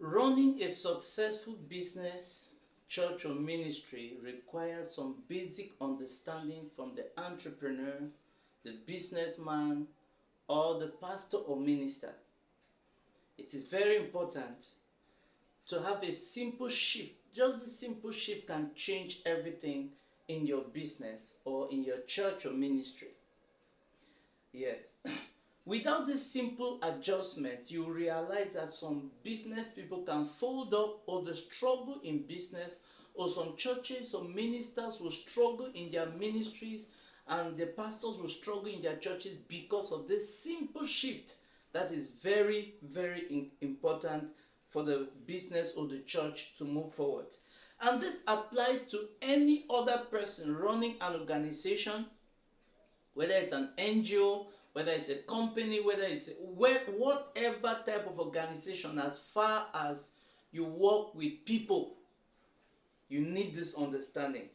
Running a successful business, church, or ministry requires some basic understanding from the entrepreneur, the businessman, or the pastor or minister. It is very important to have a simple shift. Just a simple shift can change everything in your business or in your church or ministry. Yes. Without this simple adjustment, you realize that some business people can fold up, or they struggle in business, or some churches or ministers will struggle in their ministries, and the pastors will struggle in their churches because of this simple shift that is very, very important for the business or the church to move forward. And this applies to any other person running an organization, whether it's an NGO, whether it's a company, whatever type of organization. As far as you work with people, you need this understanding.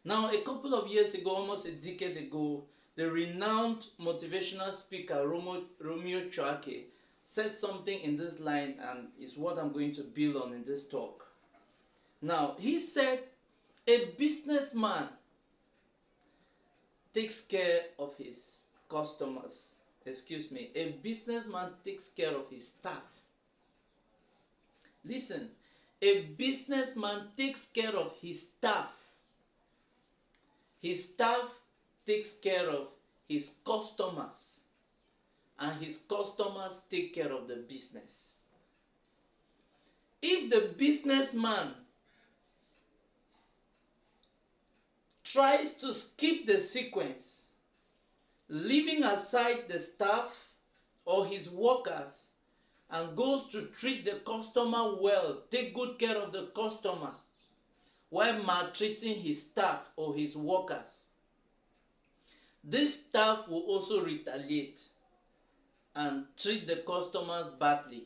Now, a couple of years ago, almost a decade ago, the renowned motivational speaker Romeo Choake said something in this line, and is what I'm going to build on in this talk. Now, he said, a businessman takes care of his customers. A businessman takes care of his staff. Listen, a businessman takes care of his staff. His staff takes care of his customers, and his customers take care of the business. If the businessman tries to skip the sequence, leaving aside the staff or his workers, and goes to treat the customer well, take good care of the customer, while maltreating his staff or his workers, this staff will also retaliate and treat the customers badly,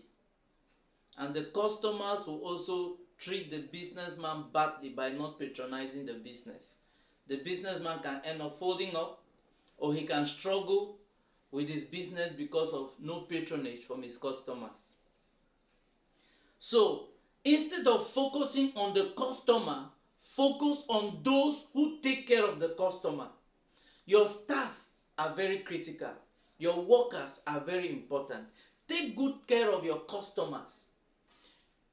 and the customers will also treat the businessman badly by not patronizing the business. The businessman can end up folding up, or he can struggle with his business because of no patronage from his customers. So, instead of focusing on the customer, focus on those who take care of the customer. Your staff are very critical. Your workers are very important. Take good care of your customers,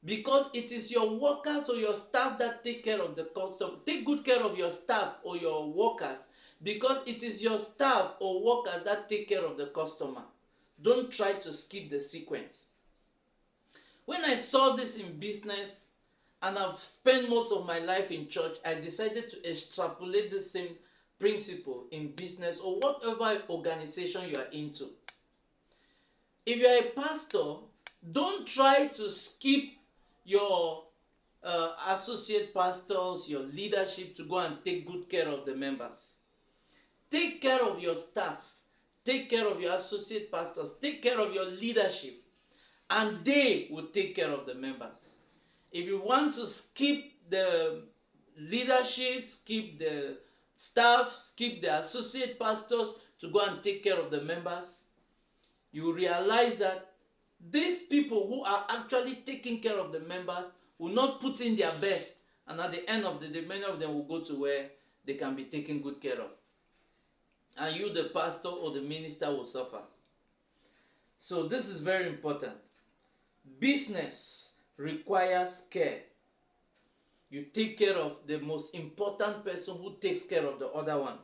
because it is your workers or your staff that take care of the customer. Take good care of your staff or your workers, because it is your staff or workers that take care of the customer. Don't try to skip the sequence. When I saw this in business, and I've spent most of my life in church, I decided to extrapolate the same principle in business or whatever organization you are into. If you are a pastor, don't try to skip your associate pastors, your leadership, to go and take good care of the members. Take care of your staff, take care of your associate pastors, take care of your leadership, and they will take care of the members. If you want to skip the leadership, skip the staff, skip the associate pastors to go and take care of the members, you realize that these people who are actually taking care of the members will not put in their best, and at the end of the day, many of them will go to where they can be taken good care of, and you, the pastor or the minister, will suffer. So this is very important. Business requires care. You take care of the most important person who takes care of the other one.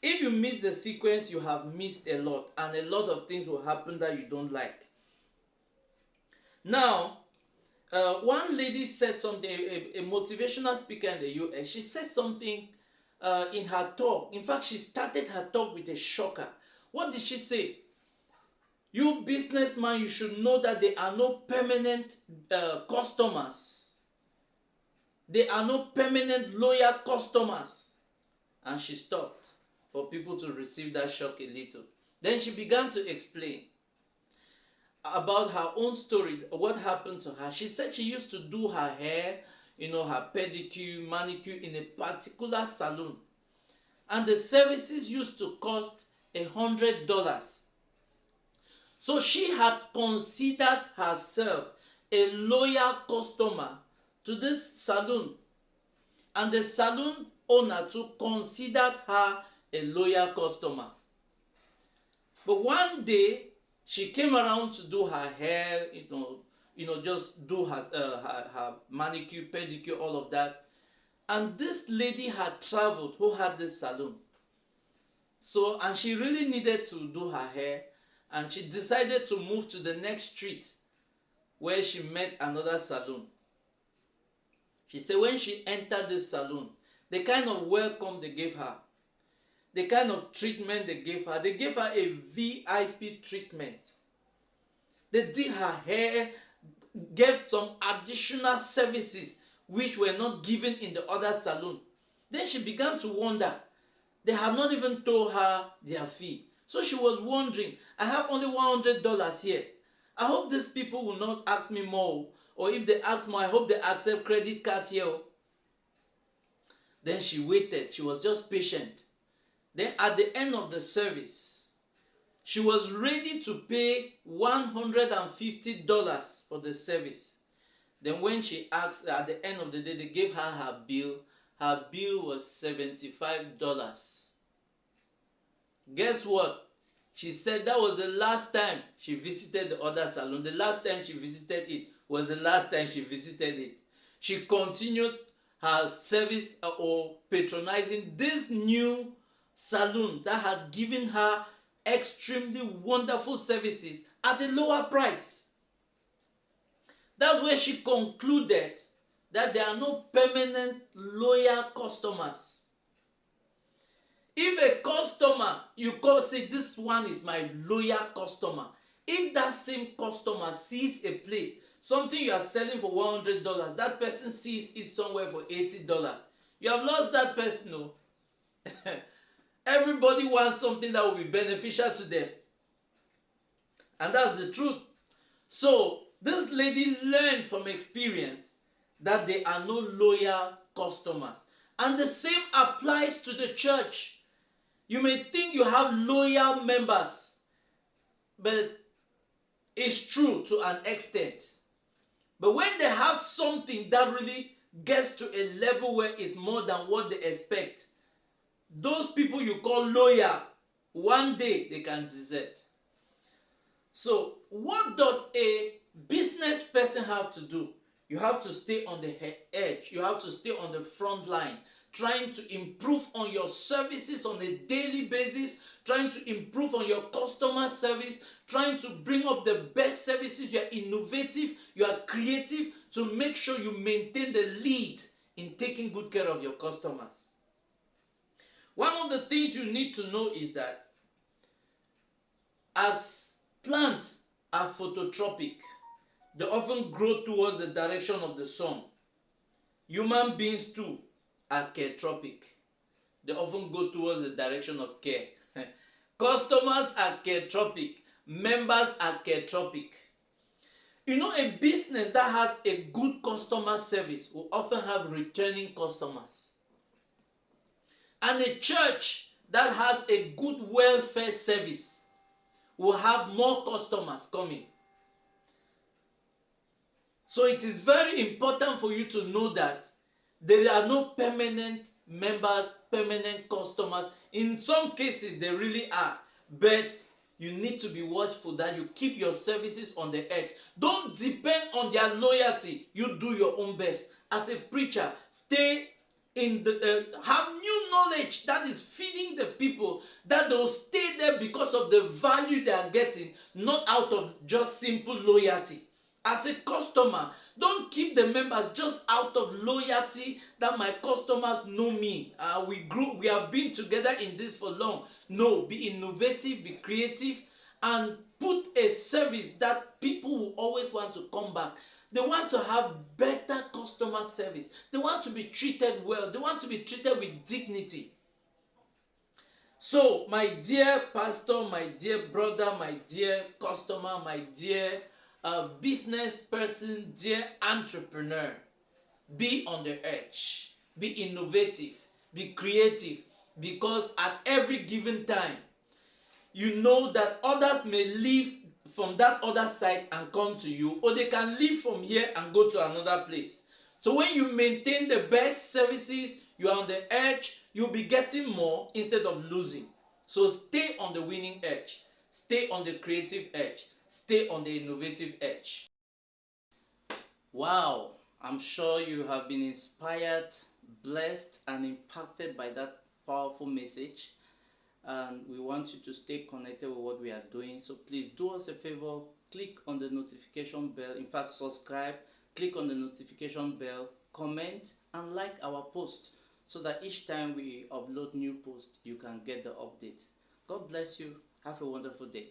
If you miss the sequence, you have missed a lot, and a lot of things will happen that you don't like. Now, one lady said something, a motivational speaker in the US. She said something in her talk. In fact, she started her talk with a shocker. What did she say? You businessman, you should know that there are no permanent customers. There are no permanent loyal customers. And she stopped for people to receive that shock a little. Then she began to explain about her own story, what happened to her. She said she used to do her hair, her pedicure, manicure in a particular salon. And the services used to cost $100. So she had considered herself a loyal customer to this salon, and the salon owner too considered her a loyal customer. But one day she came around to do her hair, just do her manicure, pedicure, all of that. And this lady had traveled who had this salon. So, and she really needed to do her hair, and she decided to move to the next street where she met another salon. She said when she entered this salon, the kind of welcome they gave her, the kind of treatment they gave her a VIP treatment. They did her hair, gave some additional services which were not given in the other salon. Then she began to wonder. They had not even told her their fee. So she was wondering, I have only $100 here. I hope these people will not ask me more. Or if they ask more, I hope they accept credit cards here. Then she waited. She was just patient. Then at the end of the service, she was ready to pay $150 for the service. Then when she asked, at the end of the day, they gave her her bill. Her bill was $75. Guess what? She said that was the last time she visited the other salon. The last time she visited it was the last time she visited it. She continued her service or patronizing this new salon that had given her extremely wonderful services at a lower price. That's where she concluded that there are no permanent loyal customers. If a customer, you call say this one is my loyal customer, if that same customer sees a place, something you are selling for $100, that person sees it somewhere for $80, you have lost that person. No. Everybody wants something that will be beneficial to them, and that's the truth. So this lady learned from experience that there are no loyal customers, and the same applies to the church. You may think you have loyal members, but it's true to an extent. But when they have something that really gets to a level where it's more than what they expect, those people you call loyal, one day they can desert. So what does a business person have to do? You have to stay on the edge. You have to stay on the front line, trying to improve on your services on a daily basis, trying to improve on your customer service, trying to bring up the best services. You are innovative, you are creative to make sure you maintain the lead in taking good care of your customers. One of the things you need to know is that as plants are phototropic, they often grow towards the direction of the sun. Human beings too are caretropic. They often go towards the direction of care. Customers are caretropic. Members are caretropic. You know, a business that has a good customer service will often have returning customers. And a church that has a good welfare service will have more customers coming. So it is very important for you to know that there are no permanent members, permanent customers. In some cases, they really are. But you need to be watchful that you keep your services on the edge. Don't depend on their loyalty. You do your own best. As a preacher, stay in have new knowledge that is feeding the people, that they'll stay there because of the value they are getting, not out of just simple loyalty. As a customer, don't keep the members just out of loyalty that my customers know me. We have been together in this for long. No, be innovative, be creative, and put a service that people will always want to come back. They want to have better customer service. They want to be treated well. They want to be treated with dignity. So, my dear pastor, my dear brother, my dear customer, my dear business person, dear entrepreneur, be on the edge, be innovative, be creative, because at every given time, you know that others may leave from that other side and come to you, or they can leave from here and go to another place. So when you maintain the best services, you are on the edge, you'll be getting more instead of losing. So stay on the winning edge, stay on the creative edge, stay on the innovative edge. Wow, I'm sure you have been inspired, blessed, and impacted by that powerful message. And we want you to stay connected with what we are doing. So please do us a favor, click on the notification bell. In fact, subscribe, click on the notification bell, comment, and like our post so that each time we upload new posts, you can get the update. God bless you. Have a wonderful day.